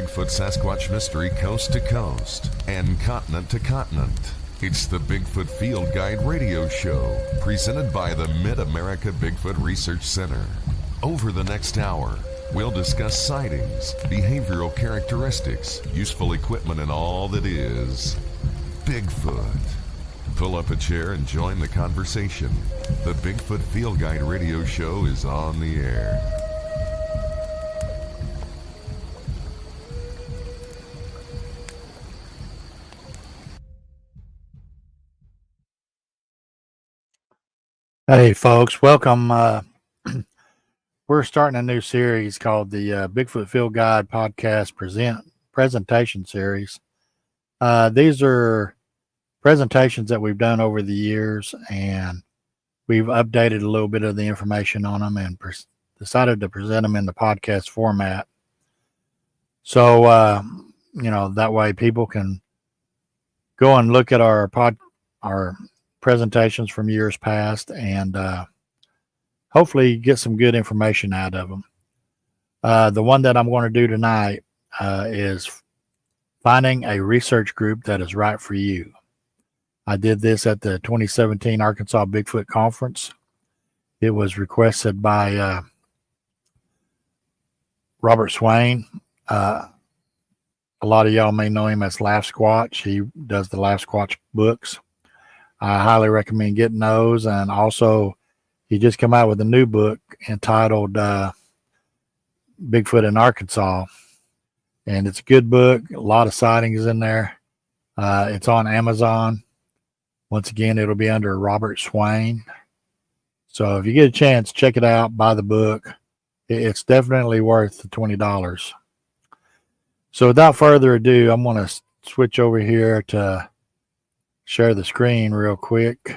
Bigfoot Sasquatch mystery coast to coast and continent to continent. It's the Bigfoot Field Guide radio show, presented by the Mid-America Bigfoot Research Center. Over the next hour, we'll discuss sightings, behavioral characteristics, useful equipment, and all that is Bigfoot. Pull up a chair and join the conversation. The Bigfoot Field Guide radio show is on the air. Hey folks, welcome. We're starting a new series called the Bigfoot Field Guide Podcast Presentation Series. These are presentations that we've done over the years, and we've updated a little bit of the information on them and decided to present them in the podcast format. So, that way people can go and look at our presentations from years past and hopefully get some good information out of them. The one that I'm going to do tonight is finding a research group that is right for you. I did this at the 2017 Arkansas Bigfoot Conference. It was requested by Robert Swain. A lot of y'all may know him as Laugh Squatch. He does the Laugh Squatch books. I highly recommend getting those. And also, he just came out with a new book entitled Bigfoot in Arkansas. And it's a good book. A lot of sightings in there. It's on Amazon. Once again, it'll be under Robert Swain. So if you get a chance, check it out, buy the book. It's definitely worth the $20. So without further ado, I'm going to switch over here to share the screen real quick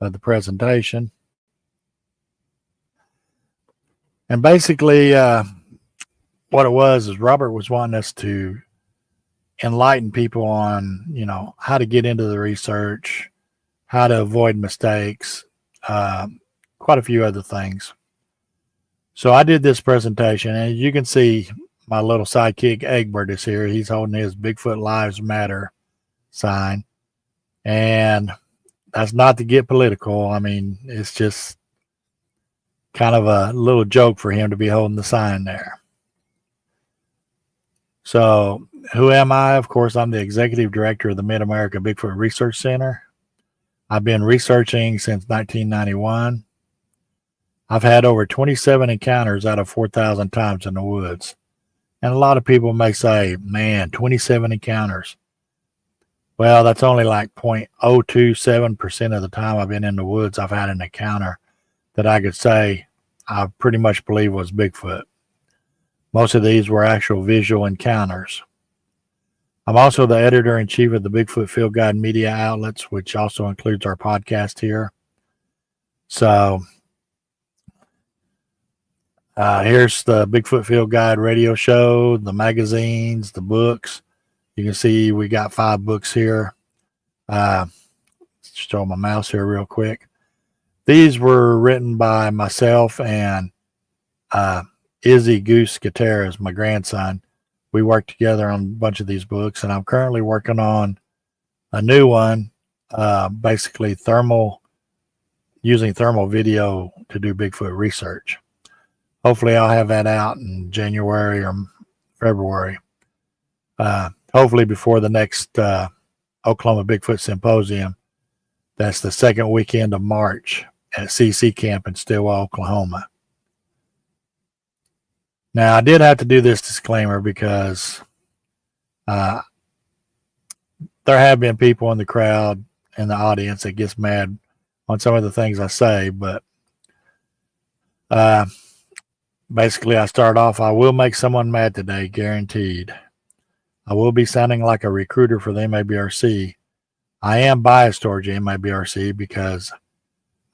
of the presentation. And basically, what it was is Robert was wanting us to enlighten people on, how to get into the research, how to avoid mistakes, quite a few other things. So I did this presentation, and you can see my little sidekick Egbert is here. He's holding his Bigfoot Lives Matter sign. And that's not to get political. I mean, it's just kind of a little joke for him to be holding the sign there. So who am I? Of course, I'm the executive director of the Mid-America Bigfoot Research Center. I've been researching since 1991. I've had over 27 encounters out of 4,000 times in the woods. And a lot of people may say, man, 27 encounters. Well, that's only like 0.027% of the time I've been in the woods, I've had an encounter that I could say I pretty much believe was Bigfoot. Most of these were actual visual encounters. I'm also the editor-in-chief of the Bigfoot Field Guide media outlets, which also includes our podcast here. So here's the Bigfoot Field Guide radio show, the magazines, the books. You can see we got 5 books here. Show my mouse here real quick. These were written by myself and Izzy Goose Gutierrez, my grandson. We worked together on a bunch of these books, and I'm currently working on a new one, basically using thermal video to do Bigfoot research. Hopefully I'll have that out in January or February. Hopefully before the next Oklahoma Bigfoot Symposium. That's the second weekend of March at CC Camp in Stillwell, Oklahoma. Now, I did have to do this disclaimer because there have been people in the crowd and the audience that gets mad on some of the things I say, but basically I start off, I will make someone mad today, guaranteed. I will be sounding like a recruiter for the MABRC. I am biased towards the MABRC because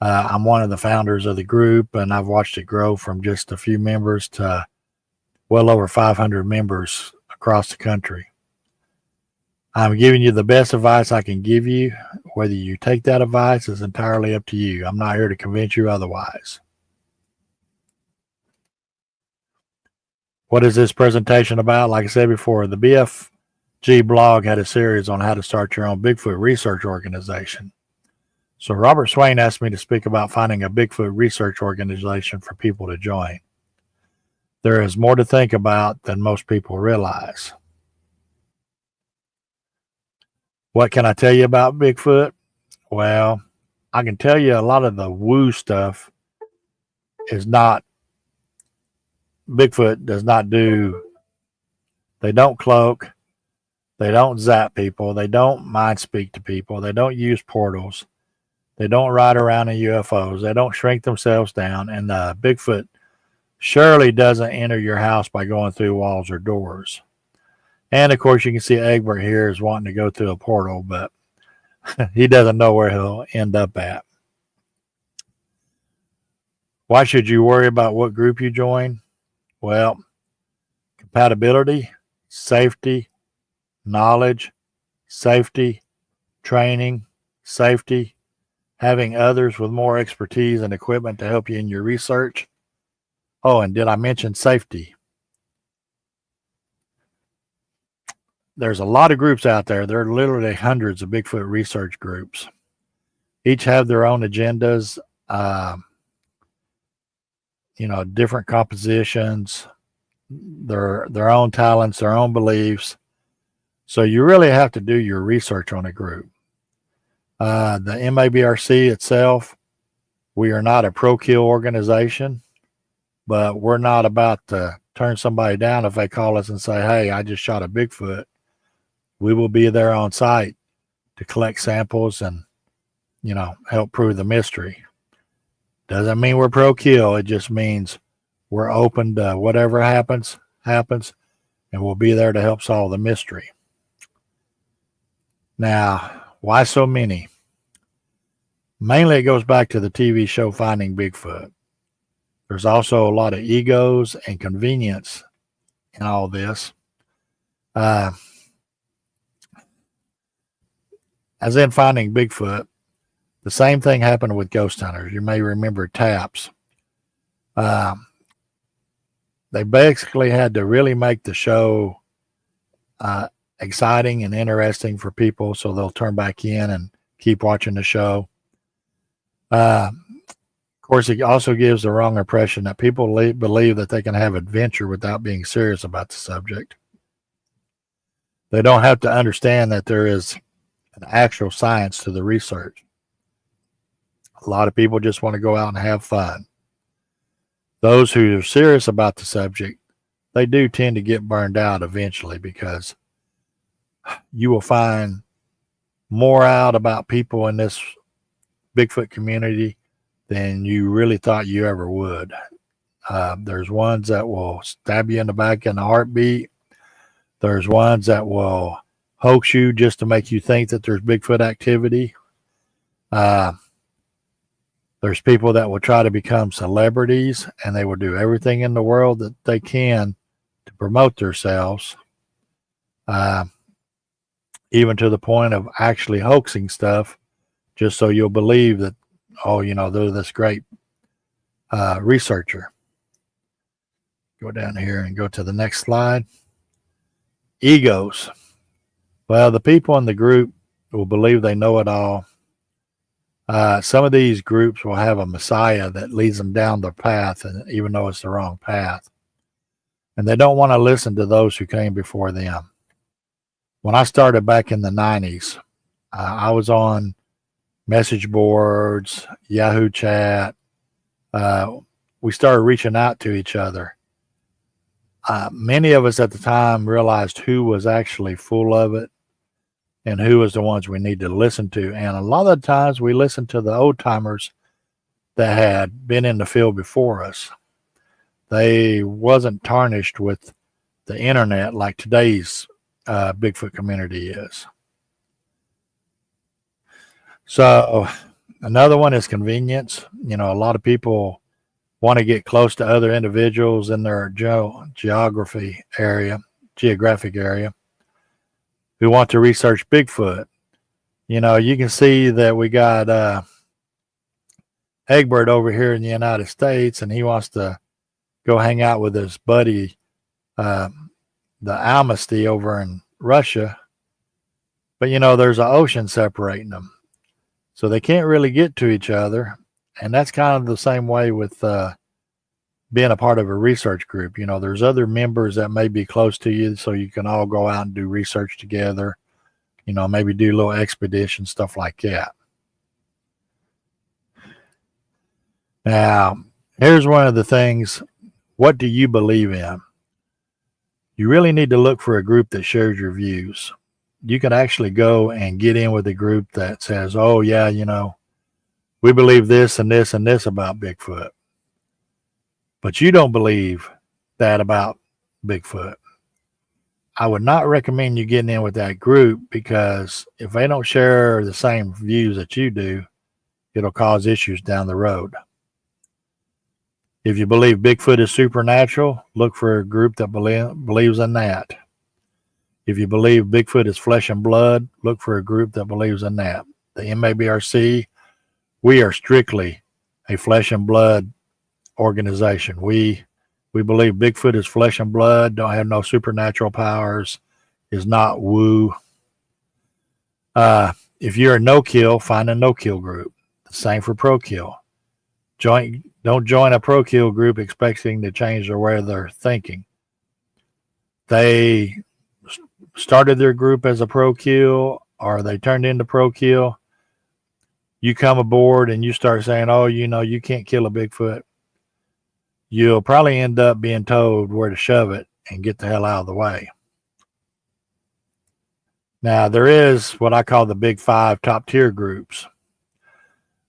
I'm one of the founders of the group, and I've watched it grow from just a few members to well over 500 members across the country. I'm giving you the best advice I can give you. Whether you take that advice is entirely up to you. I'm not here to convince you otherwise. What is this presentation about? Like I said before, the BFG blog had a series on how to start your own Bigfoot research organization. So Robert Swain asked me to speak about finding a Bigfoot research organization for people to join. There is more to think about than most people realize. What can I tell you about Bigfoot? Well, I can tell you a lot of the woo stuff is not, Bigfoot does not do, they don't cloak, they don't zap people, they don't mind speak to people, they don't use portals, they don't ride around in UFOs, they don't shrink themselves down, and Bigfoot surely doesn't enter your house by going through walls or doors. And of course, you can see Egbert here is wanting to go through a portal, but he doesn't know where he'll end up at. Why should you worry about what group you join? Well, compatibility, safety, knowledge, safety, training, safety, having others with more expertise and equipment to help you in your research. Oh, and did I mention safety? There's a lot of groups out there. There are literally hundreds of Bigfoot research groups. Each have their own agendas, different compositions, their own talents, their own beliefs. So you really have to do your research on a group. The MABRC itself, we are not a pro-kill organization, but we're not about to turn somebody down if they call us and say, hey, I just shot a Bigfoot. We will be there on site to collect samples and, help prove the mystery. Doesn't mean we're pro-kill. It just means we're open to whatever happens, and we'll be there to help solve the mystery. Now, why so many? Mainly it goes back to the TV show Finding Bigfoot. There's also a lot of egos and convenience in all this. As in Finding Bigfoot, the same thing happened with ghost hunters. You may remember TAPS. They basically had to really make the show exciting and interesting for people so they'll turn back in and keep watching the show. Of course, it also gives the wrong impression that people believe that they can have adventure without being serious about the subject. They don't have to understand that there is an actual science to the research. A lot of people just want to go out and have fun. Those who are serious about the subject, they do tend to get burned out eventually, because you will find more out about people in this Bigfoot community than you really thought you ever would. There's ones that will stab you in the back in a heartbeat. There's ones that will hoax you just to make you think that there's Bigfoot activity. There's people that will try to become celebrities, and they will do everything in the world that they can to promote themselves, even to the point of actually hoaxing stuff just so you'll believe that, they're this great researcher. Go down here and go to the next slide. Egos. Well, the people in the group will believe they know it all. Some of these groups will have a messiah that leads them down the path, and even though it's the wrong path. And they don't want to listen to those who came before them. When I started back in the 90s, I was on message boards, Yahoo chat. We started reaching out to each other. Many of us at the time realized who was actually full of it and who was the ones we need to listen to. And a lot of the times we listened to the old timers that had been in the field before us. They wasn't tarnished with the internet like today's Bigfoot community is. So another one is convenience. A lot of people want to get close to other individuals in their geographic area who want to research Bigfoot. You can see that we got Egbert over here in the United States, and he wants to go hang out with his buddy the amnesty over in Russia, but there's an ocean separating them, so they can't really get to each other. And that's kind of the same way with being a part of a research group. There's other members that may be close to you, so you can all go out and do research together. Maybe do little expedition stuff like that. Now, here's one of the things. What do you believe in? You really need to look for a group that shares your views. You can actually go and get in with a group that says, oh, yeah, we believe this and this and this about Bigfoot. But you don't believe that about Bigfoot. I would not recommend you getting in with that group, because if they don't share the same views that you do, it'll cause issues down the road. If you believe Bigfoot is supernatural, look for a group that believes in that. If you believe Bigfoot is flesh and blood, look for a group that believes in that. The MABRC, we are strictly a flesh and blood organization. We believe Bigfoot is flesh and blood, don't have no supernatural powers, is not woo. If you're a no-kill, find a no-kill group. The same for pro-kill. Don't join a pro-kill group expecting to change the way they're thinking. They started their group as a pro-kill, or they turned into pro-kill. You come aboard and you start saying, oh, you can't kill a Bigfoot. You'll probably end up being told where to shove it and get the hell out of the way. Now, there is what I call the big 5 top tier groups.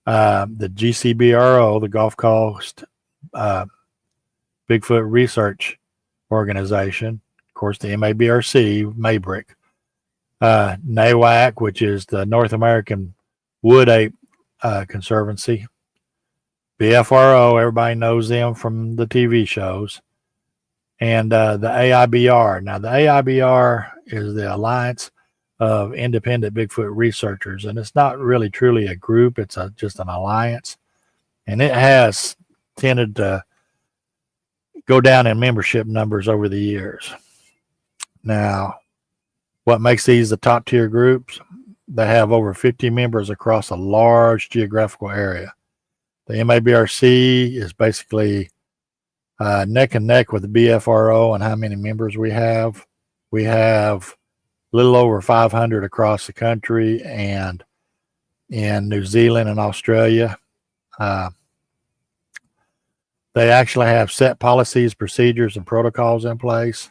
The GCBRO, the Gulf Coast Bigfoot Research Organization, of course, the MABRC, MABRIC, NAWAC, which is the North American Wood Ape Conservancy, BFRO, everybody knows them from the TV shows, and the AIBR. Now, the AIBR is the Alliance of Independent Bigfoot Researchers, and it's not really truly a group, it's just an alliance, and it has tended to go down in membership numbers over the years. Now, what makes these the top tier groups? They have over 50 members across a large geographical area. The MABRC is basically neck and neck with the BFRO and how many members we have. We have a little over 500 across the country and in New Zealand and Australia. They actually have set policies, procedures, and protocols in place.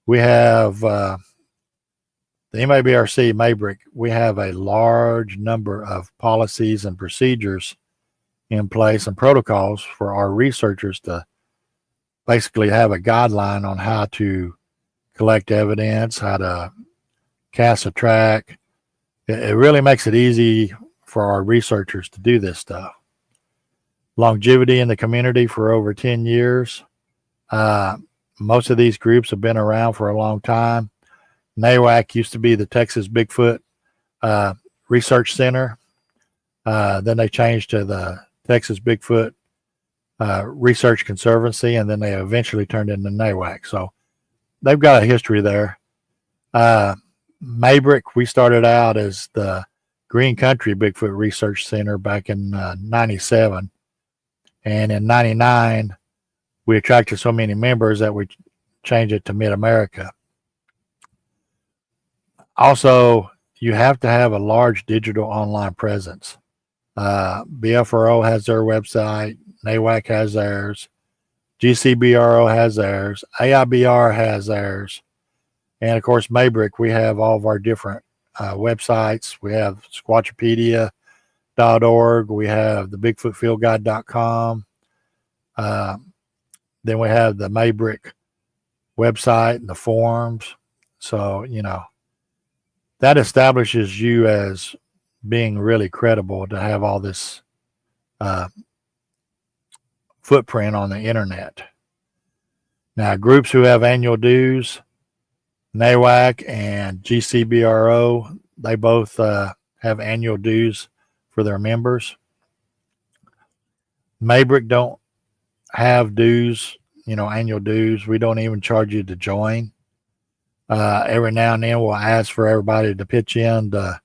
We have the MABRC, MABRIC, we have a large number of policies and procedures in place and protocols for our researchers to basically have a guideline on how to collect evidence, how to cast a track. It really makes it easy for our researchers to do this stuff. Longevity in the community for over 10 years. Most of these groups have been around for a long time. NAWAC used to be the Texas Bigfoot Research Center. Then they changed to the Texas Bigfoot Research Conservancy, and then they eventually turned into NAWAC. So they've got a history there. MABRIC, we started out as the Green Country Bigfoot Research Center back in 97. And in 99, we attracted so many members that we changed it to Mid-America. Also, you have to have a large digital online presence. BFRO has their website, NAWAC has theirs, GCBRO has theirs, AIBR has theirs, and of course MABRIC, we have all of our different websites. We have squatchopedia.org, we have the bigfootfieldguide.com, then we have the MABRIC website and the forums. So, that establishes you as being really credible to have all this footprint on the internet. Now, groups who have annual dues, NAWAC and GCBRO, they both have annual dues for their members. MABRIC don't have dues. annual dues. We don't even charge you to join. Every now and then we'll ask for everybody to pitch in to,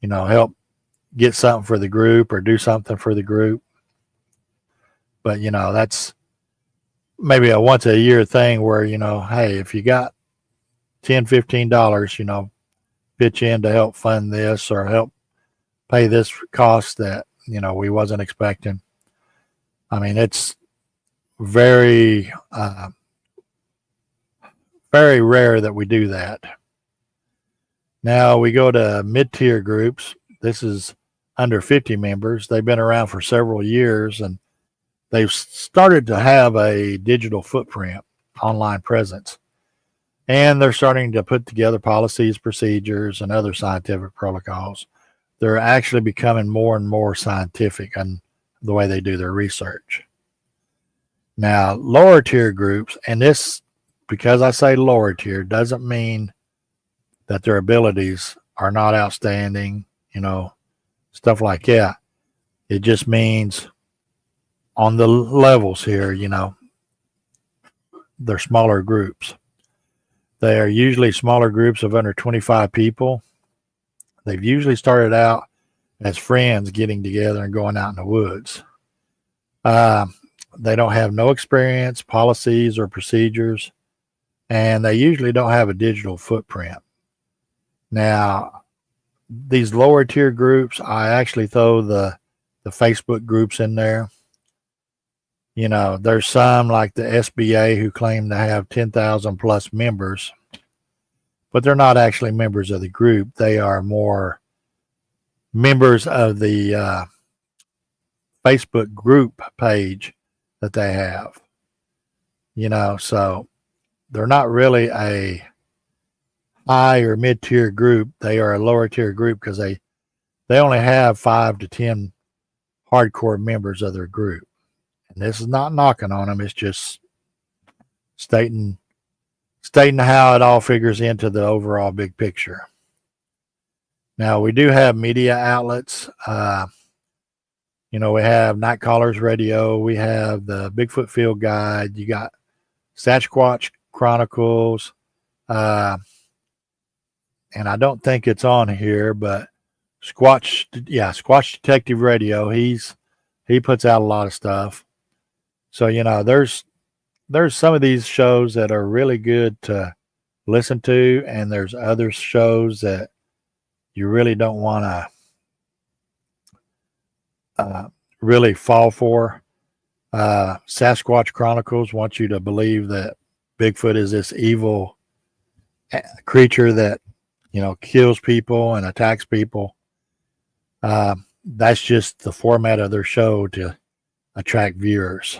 help get something for the group or do something for the group. But, that's maybe a once a year thing where, hey, if you got $10, $15, pitch in to help fund this or help pay this cost that, we wasn't expecting. I mean, it's very, very rare that we do that. Now we go to mid-tier groups. This is under 50 members. They've been around for several years, and they've started to have a digital footprint, online presence. And they're starting to put together policies, procedures, and other scientific protocols. They're actually becoming more and more scientific in the way they do their research. Now, lower tier groups, and this, because I say lower tier, doesn't mean that their abilities are not outstanding, stuff like that. It just means on the levels here, they're smaller groups. They are usually smaller groups of under 25 people. They've usually started out as friends getting together and going out in the woods. They don't have no experience, policies, or procedures, and they usually don't have a digital footprint. Now, these lower tier groups, I actually throw the Facebook groups in there. There's some like the SBA who claim to have 10,000 plus members, but they're not actually members of the group. They are more members of the Facebook group page that they have. So they're not really a high or mid-tier group. They are a lower tier group because they only have 5 to 10 hardcore members of their group. And this is not knocking on them. It's just stating how it all figures into the overall big picture. Now, we do have media outlets. We have Night Callers Radio. We have the Bigfoot Field Guide. You got Sasquatch Chronicles. And I don't think it's on here, but Squatch Detective Radio. He puts out a lot of stuff. So, there's some of these shows that are really good to listen to, and there's other shows that you really don't want to really fall for. Sasquatch Chronicles wants you to believe that Bigfoot is this evil creature that, kills people and attacks people. That's just the format of their show to attract viewers.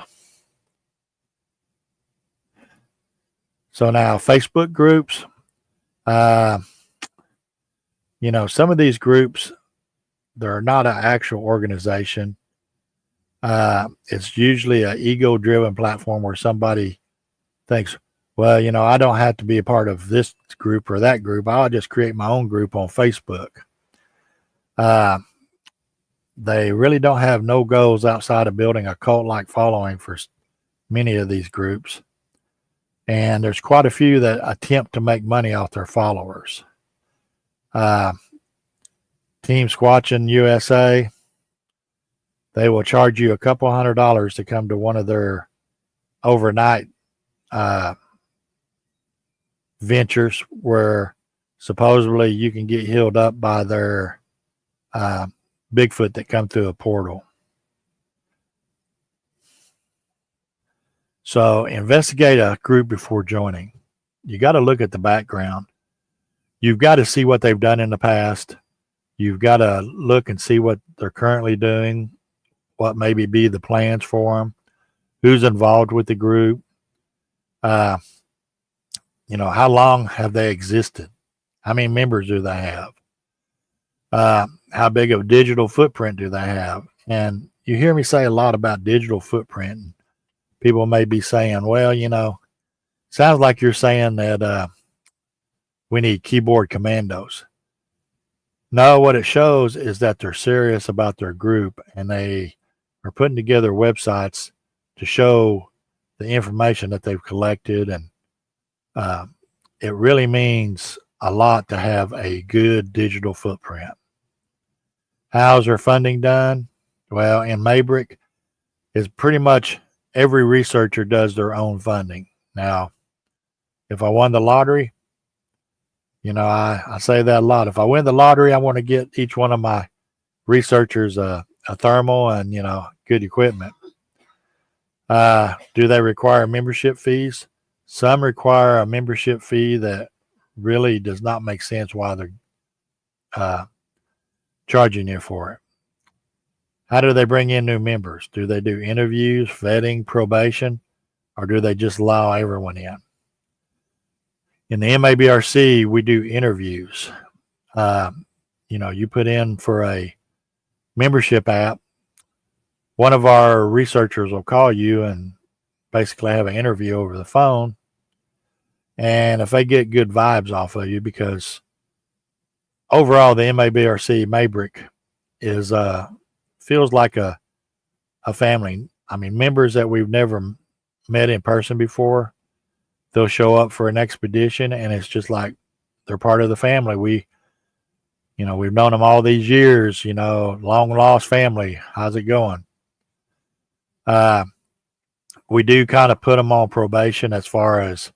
So now Facebook groups, some of these groups, they're not an actual organization. It's usually an ego-driven platform where somebody thinks, well, I don't have to be a part of this group or that group. I'll just create my own group on Facebook. They really don't have no goals outside of building a cult-like following for many of these groups. And there's quite a few that attempt to make money off their followers. Team Squatching USA, they will charge you a couple $100 to come to one of their overnight ventures where supposedly you can get healed up by their Bigfoot that come through a portal. So investigate a group before joining. You got to look at the background. You've got to see what they've done in the past. You've got to look and see what they're currently doing, what maybe be the plans for them, who's involved with the group. How long have they existed? How many members do they have? How big of a digital footprint do they have? And you hear me say a lot about digital footprint. People may be saying, well, sounds like you're saying that we need keyboard commandos. No, what it shows is that they're serious about their group, and they are putting together websites to show the information that they've collected, and it really means a lot to have a good digital footprint. How's their funding done? Well, in Maybrick, is pretty much every researcher does their own funding. Now, if I won the lottery, I say that a lot. If I win the lottery, I want to get each one of my researchers a thermal and, good equipment. Do they require membership fees? Some require a membership fee that really does not make sense why they're charging you for it. How do they bring in new members? Do they do interviews, vetting, probation, or do they just allow everyone in? In the MABRC, we do interviews. You put in for a membership app. One of our researchers will call you and basically have an interview over the phone. And if they get good vibes off of you, because overall the MABRC Maybrick is feels like a family. I mean, members that we've never met in person before, they'll show up for an expedition, and it's just like they're part of the family. We've known them all these years. Long lost family. How's it going? We do kind of put them on probation as far as,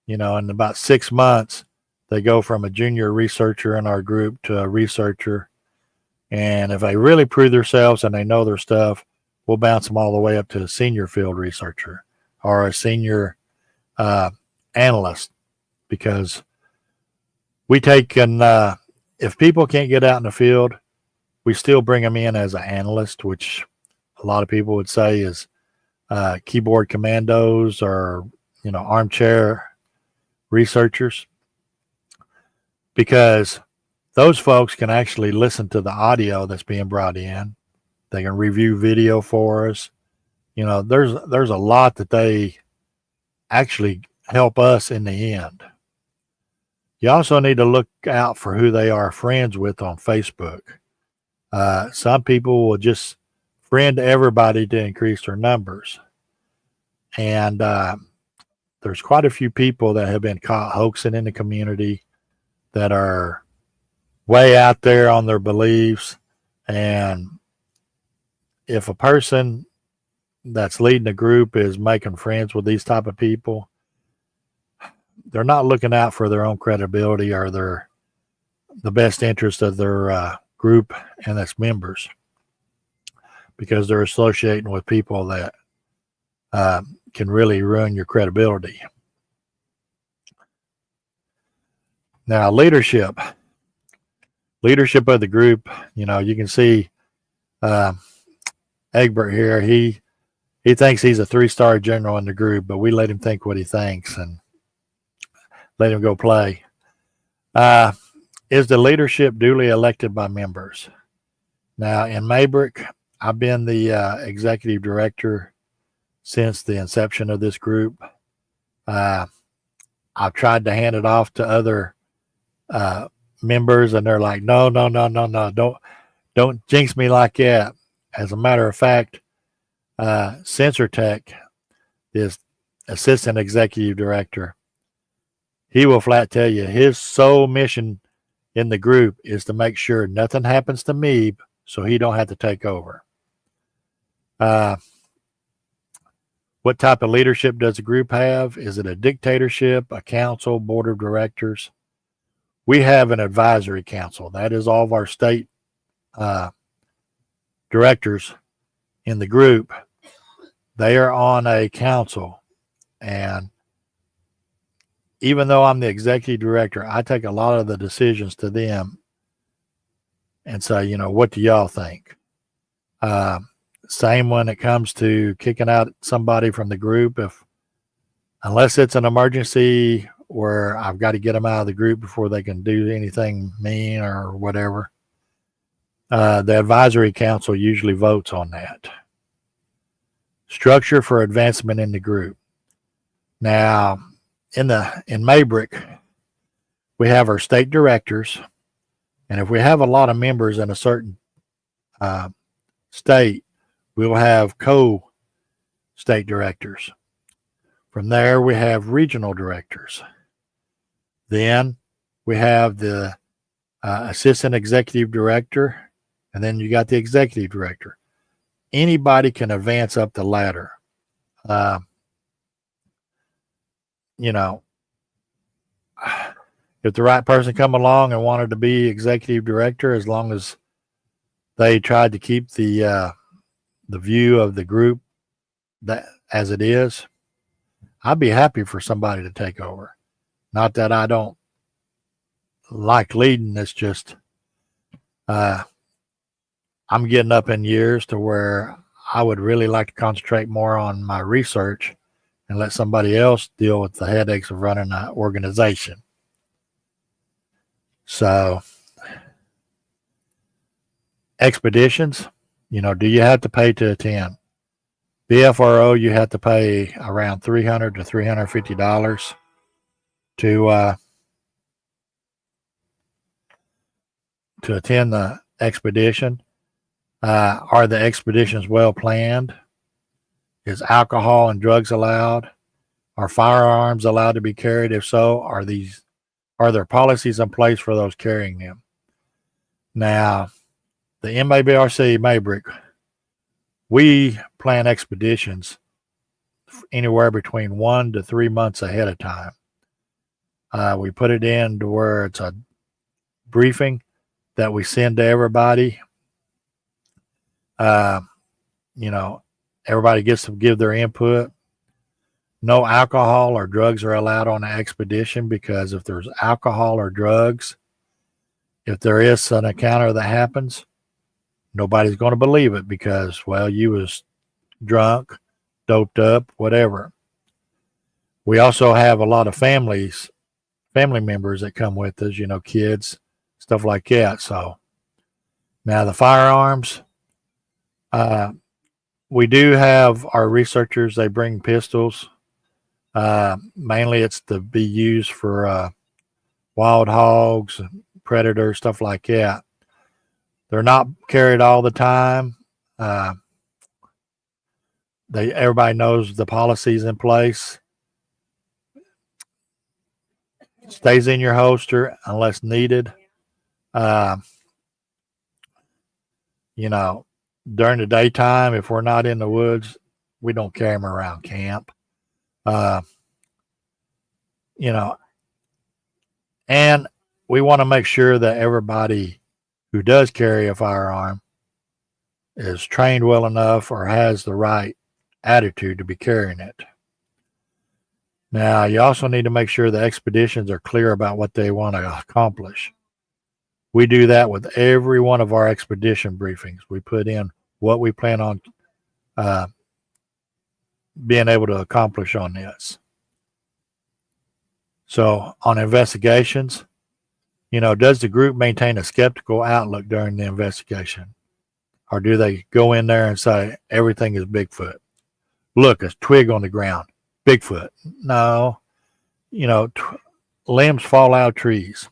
in about 6 months, they go from a junior researcher in our group to a researcher. And if they really prove themselves and they know their stuff, we'll bounce them all the way up to a senior field researcher or a senior analyst, because we take if people can't get out in the field, we still bring them in as an analyst, which a lot of people would say is keyboard commandos or armchair researchers, because those folks can actually listen to the audio that's being brought in. They can review video for us. There's a lot that they actually help us in the end. You also need to look out for who they are friends with on Facebook. Some people will just friend everybody to increase their numbers. And there's quite a few people that have been caught hoaxing in the community that are way out there on their beliefs. And if a person that's leading a group is making friends with these type of people, they're not looking out for their own credibility or the best interest of their group and its members, because they're associating with people that can really ruin your credibility. Now, leadership of the group, you can see Egbert here. He thinks he's a 3-star general in the group, but we let him think what he thinks and let him go play. Is the leadership duly elected by members? Now, in Maybrick, I've been the executive director since the inception of this group. I've tried to hand it off to other members, and they're like, no, don't jinx me like that. As a matter of fact, Sensor Tech is assistant executive director. He will flat tell you his sole mission in the group is to make sure nothing happens to me so he don't have to take over. What type of leadership does the group have? Is it a dictatorship, a council, board of directors? We have an advisory council. That is all of our state directors in the group. They are on a council, and even though I'm the executive director, I take a lot of the decisions to them and say, what do y'all think? Same when it comes to kicking out somebody from the group. Unless it's an emergency where I've got to get them out of the group before they can do anything mean or whatever, the advisory council usually votes on that. Structure for advancement in the group. Now, in Maybrick, we have our state directors, and if we have a lot of members in a certain state, we'll have co-state directors. From there, we have regional directors. Then we have the assistant executive director, and then you got the executive director. Anybody can advance up the ladder. You know, if the right person come along and wanted to be executive director, as long as they tried to keep the view of the group that as it is, I'd be happy for somebody to take over. Not that I don't like leading. It's just I'm getting up in years to where I would really like to concentrate more on my research and let somebody else deal with the headaches of running an organization. So expeditions, do you have to pay to attend? BFRO, you have to pay around $300 to $350 to attend the expedition. Are the expeditions well planned? Is alcohol and drugs allowed? Are firearms allowed to be carried? If so, are there policies in place for those carrying them? Now, the MABRC Maybrick, we plan expeditions anywhere between 1 to 3 months ahead of time. We put it in to where it's a briefing that we send to everybody. Everybody gets to give their input. No alcohol or drugs are allowed on the expedition, because if there's alcohol or drugs, if there is an encounter that happens, nobody's going to believe it because, well, you was drunk, doped up, whatever. We also have a lot of family members that come with us, kids, stuff like that. So now the firearms, we do have our researchers, they bring pistols. Mainly it's to be used for wild hogs, predators, stuff like that. They're not carried all the time. Everybody knows the policies in place. Stays in your holster unless needed. During the daytime, if we're not in the woods, we don't carry them around camp. And we want to make sure that everybody who does carry a firearm is trained well enough or has the right attitude to be carrying it. Now, you also need to make sure the expeditions are clear about what they want to accomplish. We do that with every one of our expedition briefings. We put in what we plan on being able to accomplish on this. So on investigations, does the group maintain a skeptical outlook during the investigation? Or do they go in there and say, everything is Bigfoot? Look, a twig on the ground, Bigfoot. No, limbs fall out of trees.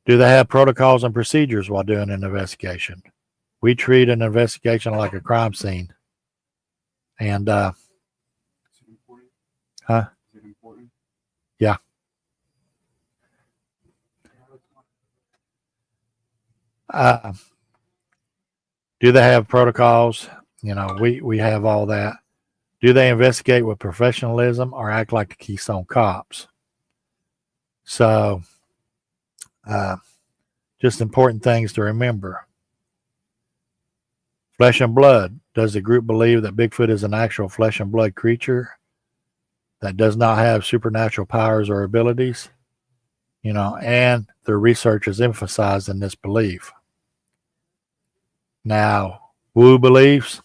Do they have protocols and procedures while doing an investigation? We treat an investigation like a crime scene. And, Is it important? huh? Is it important? Yeah. Do they have protocols? We have all that. Do they investigate with professionalism or act like the Keystone Cops? So, just important things to remember. Flesh and blood. Does the group believe that Bigfoot is an actual flesh and blood creature that does not have supernatural powers or abilities? And their research is emphasized in this belief. Now, woo beliefs.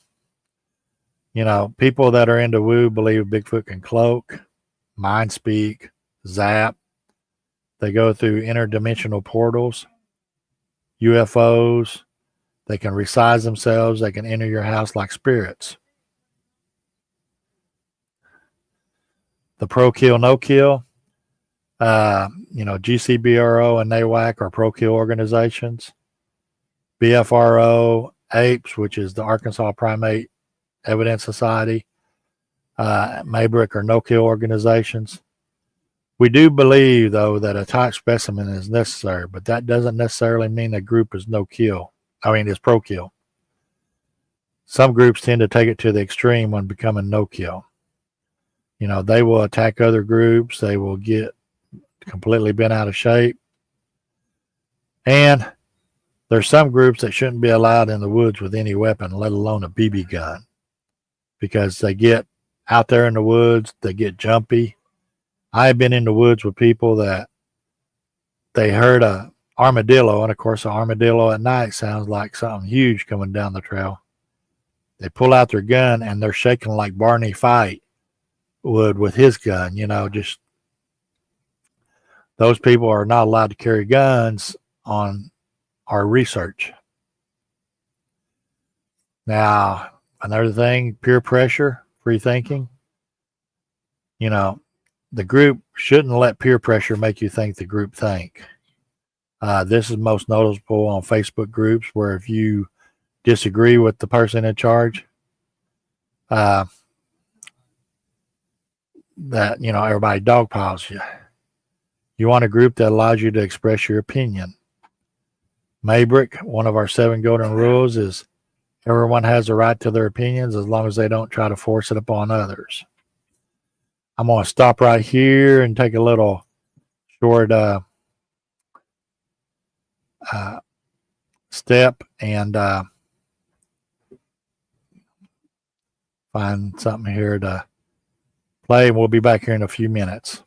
People that are into woo believe Bigfoot can cloak, mind speak, zap. They go through interdimensional portals, UFOs. They can resize themselves. They can enter your house like spirits. The pro-kill, no-kill. GCBRO and NAWAC are pro-kill organizations. BFRO, APES, which is the Arkansas Primate Evidence Society. Maybrick or no-kill organizations. We do believe, though, that a type specimen is necessary, but that doesn't necessarily mean a group is no-kill. Is pro-kill. Some groups tend to take it to the extreme when becoming no-kill. They will attack other groups. They will get completely bent out of shape. And there's some groups that shouldn't be allowed in the woods with any weapon, let alone a BB gun, because they get out there in the woods, they get jumpy. I've been in the woods with people that they heard a armadillo, and of course, an armadillo at night sounds like something huge coming down the trail. They pull out their gun and they're shaking like Barney Fight would with his gun. Just those people are not allowed to carry guns on our research. Now, another thing, peer pressure, free thinking. The group shouldn't let peer pressure make you think the group think. This is most noticeable on Facebook groups where if you disagree with the person in charge, that, everybody dogpiles you. You want a group that allows you to express your opinion. Maybrick, one of our 7 golden rules is everyone has a right to their opinions as long as they don't try to force it upon others. I'm going to stop right here and take a little short step and find something here to play. We'll be back here in a few minutes.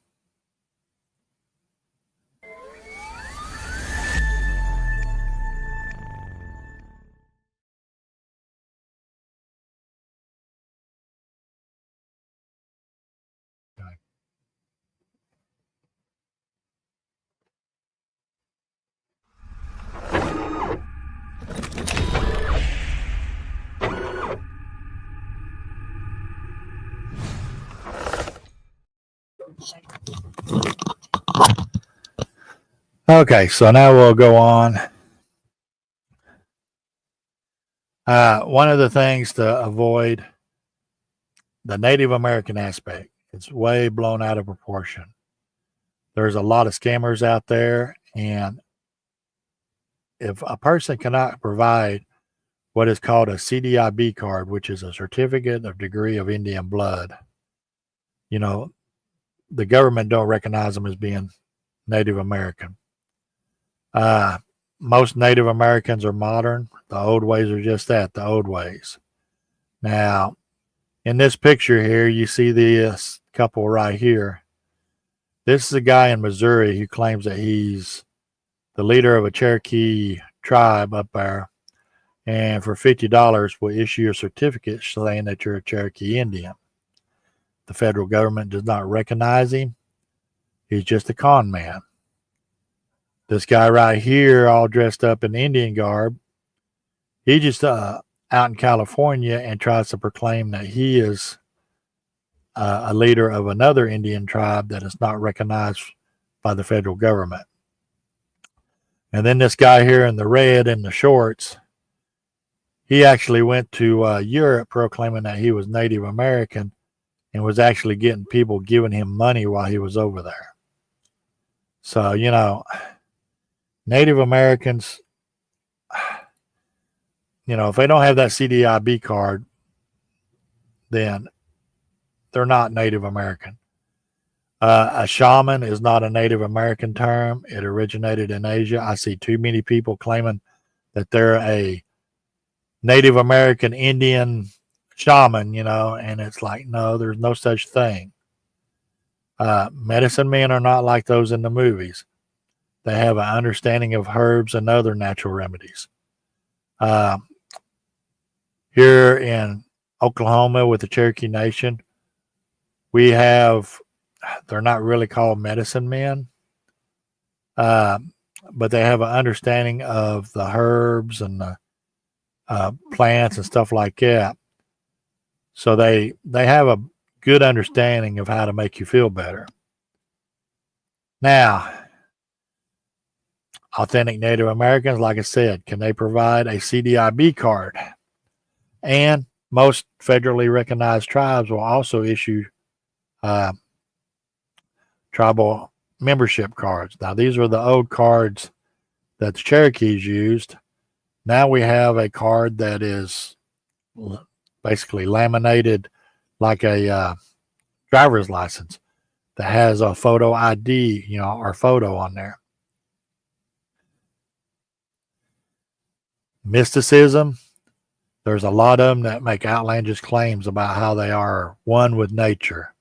Okay, so now we'll go on. One of the things to avoid, the Native American aspect, it's way blown out of proportion. There's a lot of scammers out there, and if a person cannot provide what is called a CDIB card, which is a certificate of degree of Indian blood, the government don't recognize them as being Native American. Most Native Americans are modern. The old ways are just that, the old ways. Now, in this picture here, you see this couple right here. This is a guy in Missouri who claims that he's the leader of a Cherokee tribe up there, and for $50 will issue a certificate saying that you're a Cherokee Indian. The federal government does not recognize him. He's just a con man. This guy right here, all dressed up in Indian garb, he just out in California and tries to proclaim that he is a leader of another Indian tribe that is not recognized by the federal government. And then this guy here in the red and the shorts, he actually went to Europe proclaiming that he was Native American and was actually getting people giving him money while he was over there. So, Native Americans, if they don't have that CDIB card, then they're not Native American. A shaman is not a Native American term. It originated in Asia. I see too many people claiming that they're a Native American Indian shaman, and it's like, no, there's no such thing. Medicine men are not like those in the movies. They have an understanding of herbs and other natural remedies. Here in Oklahoma with the Cherokee Nation, they're not really called medicine men, but they have an understanding of the herbs and the plants and stuff like that. So they have a good understanding of how to make you feel better. Now, authentic Native Americans, like I said, can they provide a CDIB card? And most federally recognized tribes will also issue tribal membership cards. Now, these were the old cards that the Cherokees used. Now we have a card that is basically laminated like a driver's license that has a photo ID, our photo on there. Mysticism. There's a lot of them that make outlandish claims about how they are one with nature.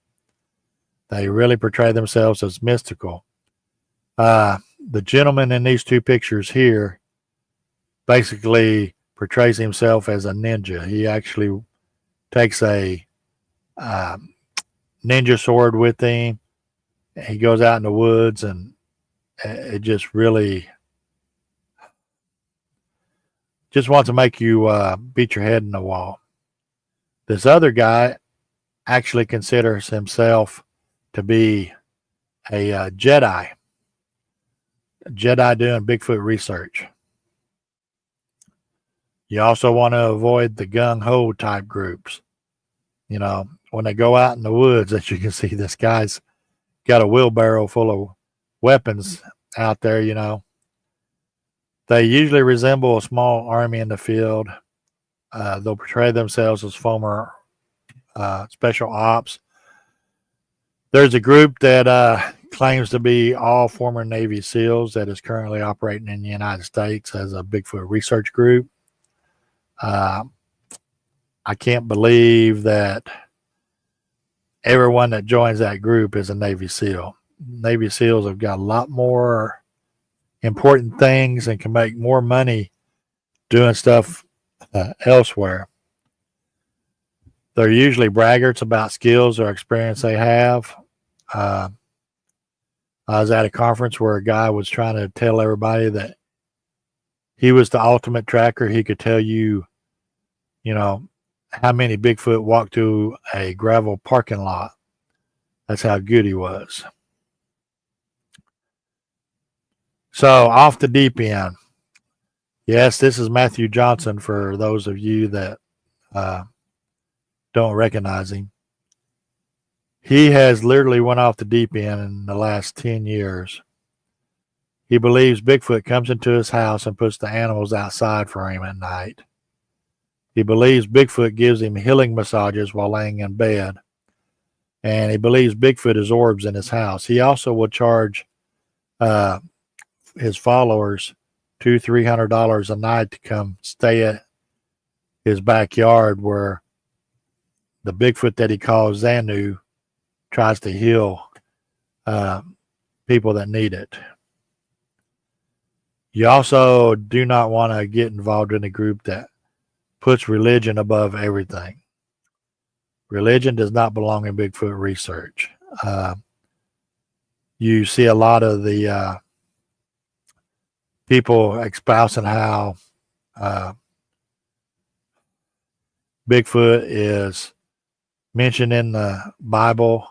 They really portray themselves as mystical. The gentleman in these two pictures here basically portrays himself as a ninja. He actually takes a ninja sword with him. He goes out in the woods, and it just really just wants to make you beat your head in the wall. This other guy actually considers himself to be a Jedi doing Bigfoot research. You also want to avoid the gung-ho type groups. When they go out in the woods, as you can see, this guy's got a wheelbarrow full of weapons out there, They usually resemble a small army in the field. They'll portray themselves as former special ops. There's a group that claims to be all former Navy SEALs that is currently operating in the United States as a Bigfoot research group. I can't believe that everyone that joins that group is a Navy SEAL. Navy SEALs have got a lot more important things and can make more money doing stuff elsewhere. They're usually braggarts about skills or experience they have. I was at a conference where a guy was trying to tell everybody that he was the ultimate tracker. He could tell you, how many Bigfoot walked through a gravel parking lot. That's how good he was. So, off the deep end. Yes, this is Matthew Johnson for those of you that don't recognize him. He has literally went off the deep end in the last 10 years. He believes Bigfoot comes into his house and puts the animals outside for him at night. He believes Bigfoot gives him healing massages while laying in bed. And he believes Bigfoot is orbs in his house. He also will charge his followers $200-300 a night to come stay at his backyard where the Bigfoot that he calls Xanu tries to heal people that need it. You also do not want to get involved in a group that puts religion above everything. Religion does not belong in Bigfoot research. You see a lot of the people espousing how Bigfoot is mentioned in the Bible.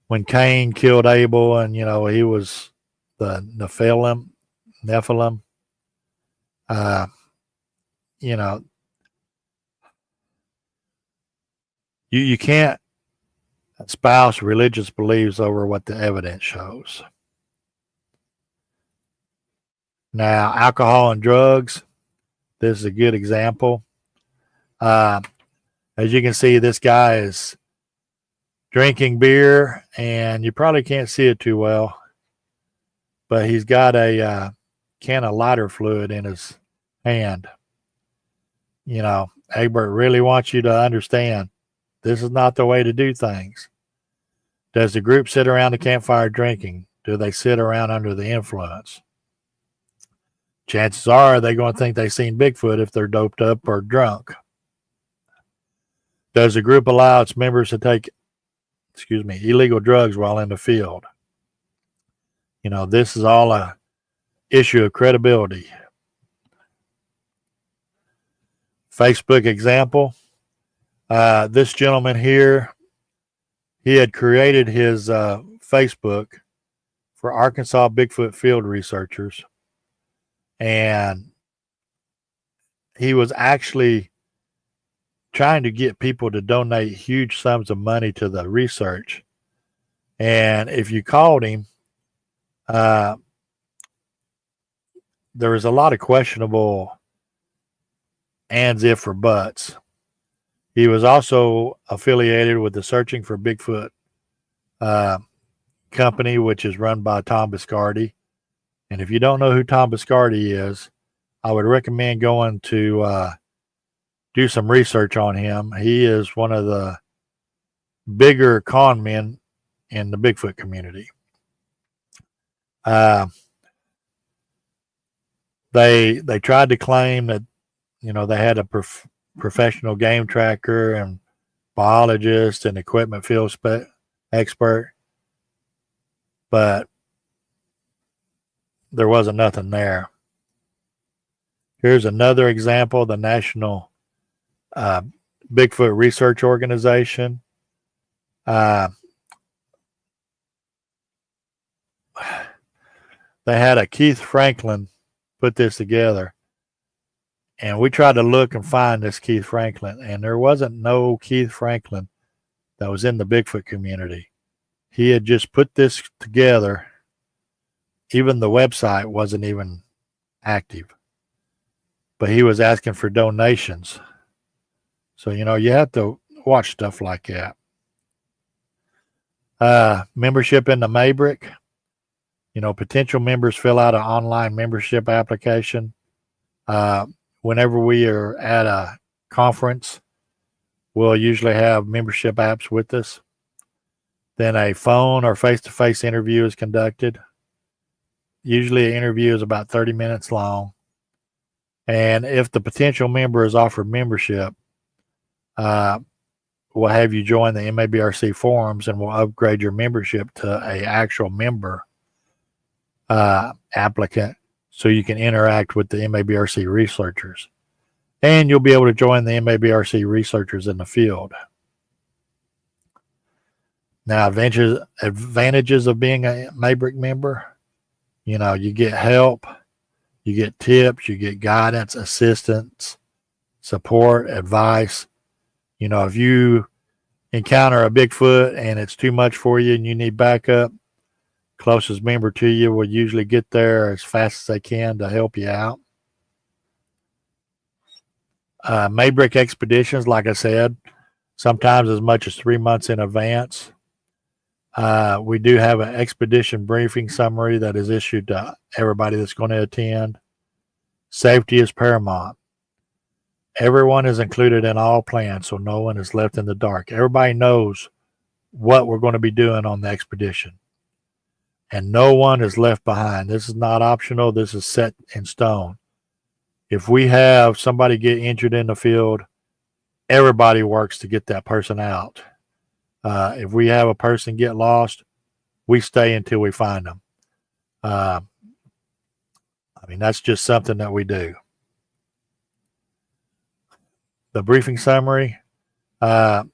When Cain killed Abel, and he was the Nephilim. You can't espouse religious beliefs over what the evidence shows. Now, alcohol and drugs. This is a good example. As you can see, this guy is drinking beer, and you probably can't see it too well, but he's got a can of lighter fluid in his hand. Egbert really wants you to understand this is not the way to do things. Does the group sit around the campfire drinking? Do they sit around under the influence? Chances are they're going to think they've seen Bigfoot if they're doped up or drunk. Does the group allow its members to take, illegal drugs while in the field? This is all a issue of credibility. Facebook example. This gentleman here, he had created his Facebook for Arkansas Bigfoot Field researchers. And he was actually trying to get people to donate huge sums of money to the research. And if you called him, there was a lot of questionable ands, if, or buts. He was also affiliated with the Searching for Bigfoot company, which is run by Tom Biscardi. And if you don't know who Tom Biscardi is, I would recommend going to do some research on him. He is one of the bigger con men in the Bigfoot community. They tried to claim that, you know, they had a professional game tracker and biologist and equipment field expert, but there wasn't nothing there. Here's another example: the National Bigfoot Research Organization. They had a Keith Franklin put this together, and we tried to look and find this Keith Franklin, and there wasn't no Keith Franklin that was in the Bigfoot community. He had just put this together. Even the website wasn't even active, but he was asking for donations. So, you know, you have to watch stuff like that. Membership in the Maybrick. You know, potential members fill out an online membership application. Whenever we are at a conference, we'll usually have membership apps with us. Then a phone or face-to-face interview is conducted. Usually an interview is about 30 minutes long. And if the potential member is offered membership, we'll have you join the MABRC forums, and we'll upgrade your membership to an actual member applicant, so you can interact with the MABRC researchers. And you'll be able to join the MABRC researchers in the field. Now, advantages of being a Maybrick member: you know, you get help, you get tips, you get guidance, assistance, support, advice. You know, if you encounter a Bigfoot and it's too much for you and you need backup, closest member to you will usually get there as fast as they can to help you out. Maybrick expeditions, like I said, sometimes as much as 3 months in advance. We do have an expedition briefing summary that is issued to everybody that's going to attend. Safety is paramount. Everyone is included in all plans, so no one is left in the dark. Everybody knows what we're going to be doing on the expedition, and no one is left behind. This is not optional. This is set in stone. If we have somebody get injured in the field, everybody works to get that person out. If we have a person get lost, we stay until we find them. I mean, that's just something that we do. The briefing summary, I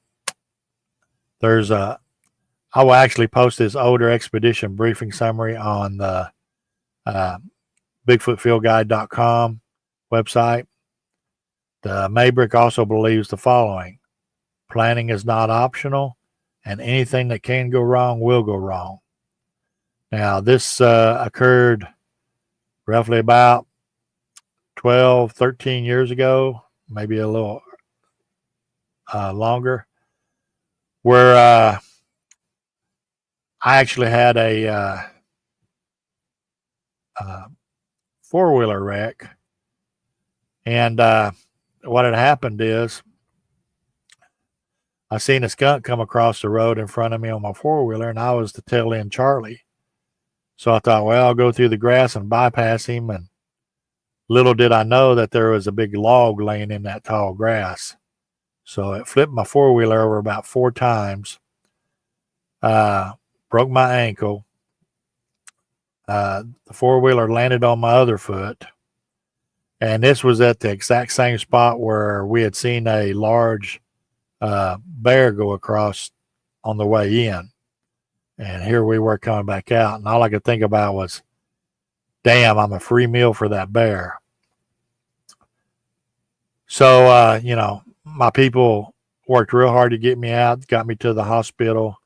will actually post this older expedition briefing summary on the BigfootFieldGuide.com website. The Maybrick also believes the following: planning is not optional, and anything that can go wrong will go wrong. Now, this occurred roughly about 12, 13 years ago, maybe a little longer, where I actually had a four-wheeler wreck. And what had happened is I seen a skunk come across the road in front of me on my four-wheeler, and I was the tail end Charlie. So I thought, well, I'll go through the grass and bypass him. And little did I know that there was a big log laying in that tall grass. So it flipped my four-wheeler over about 4 times, broke my ankle. The four-wheeler landed on my other foot. And this was at the exact same spot where we had seen a large bear go across on the way in. And here we were coming back out. And all I could think about was, damn, I'm a free meal for that bear. So, my people worked real hard to get me out, got me to the hospital.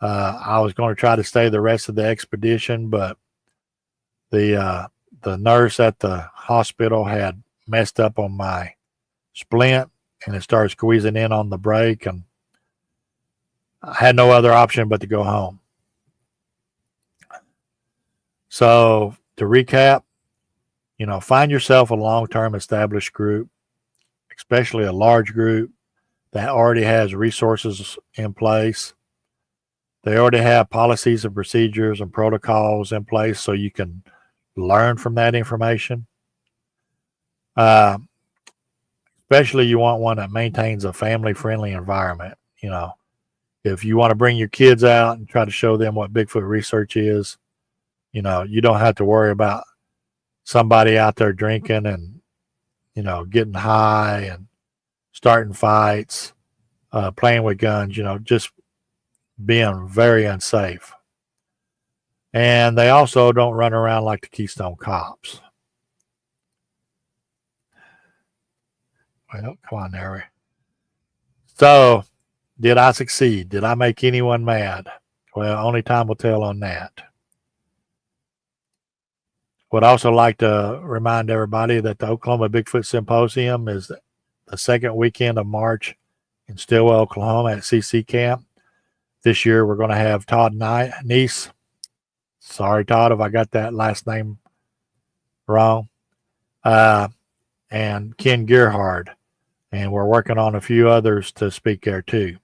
I was going to try to stay the rest of the expedition, but the nurse at the hospital had messed up on my splint, and it started squeezing in on the brake, and I had no other option but to go home. So to recap, find yourself a long-term established group, especially a large group that already has resources in place. They already have policies and procedures and protocols in place so you can learn from that information. Especially you want one that maintains a family-friendly environment. If you want to bring your kids out and try to show them what Bigfoot research is, you don't have to worry about somebody out there drinking and, getting high and starting fights, playing with guns, just being very unsafe. And they also don't run around like the Keystone Cops. Well, come on, Harry. So, did I succeed? Did I make anyone mad? Well, only time will tell on that. Would also like to remind everybody that the Oklahoma Bigfoot Symposium is the second weekend of March in Stillwell, Oklahoma at CC Camp. This year we're going to have Todd Neese. Sorry, Todd, if I got that last name wrong. And Ken Gerhard. And we're working on a few others to speak there too.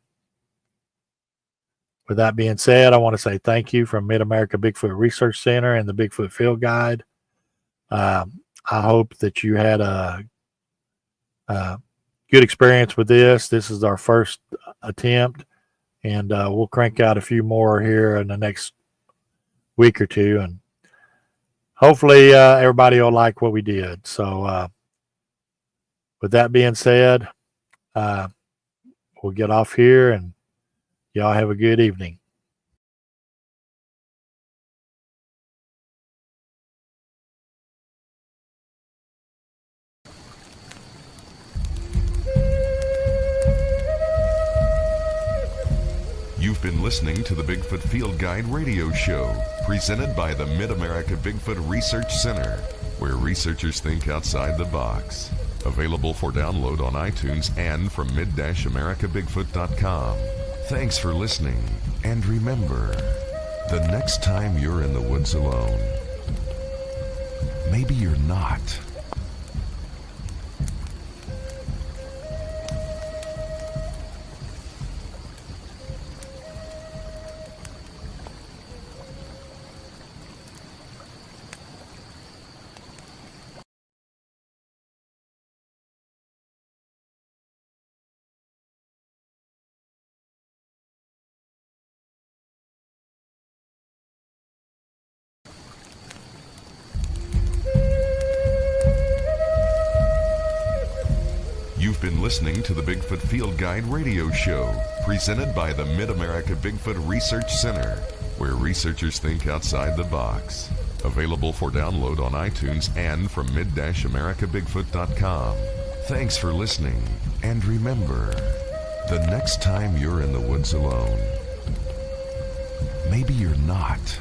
With that being said, I want to say thank you from Mid-America Bigfoot Research Center and the Bigfoot Field Guide. I hope that you had a good experience with this. This is our first attempt, and we'll crank out a few more here in the next week or two, and hopefully everybody will like what we did. So with that being said, we'll get off here, and y'all have a good evening. You've been listening to the Bigfoot Field Guide radio show, presented by the Mid-America Bigfoot Research Center, where researchers think outside the box. Available for download on iTunes and from mid-americabigfoot.com. Thanks for listening, and remember, the next time you're in the woods alone, maybe you're not. You've been listening to the Bigfoot Field Guide radio show, presented by the Mid-America Bigfoot Research Center, where researchers think outside the box. Available for download on iTunes and from mid-americabigfoot.com. Thanks for listening, and remember, the next time you're in the woods alone, maybe you're not.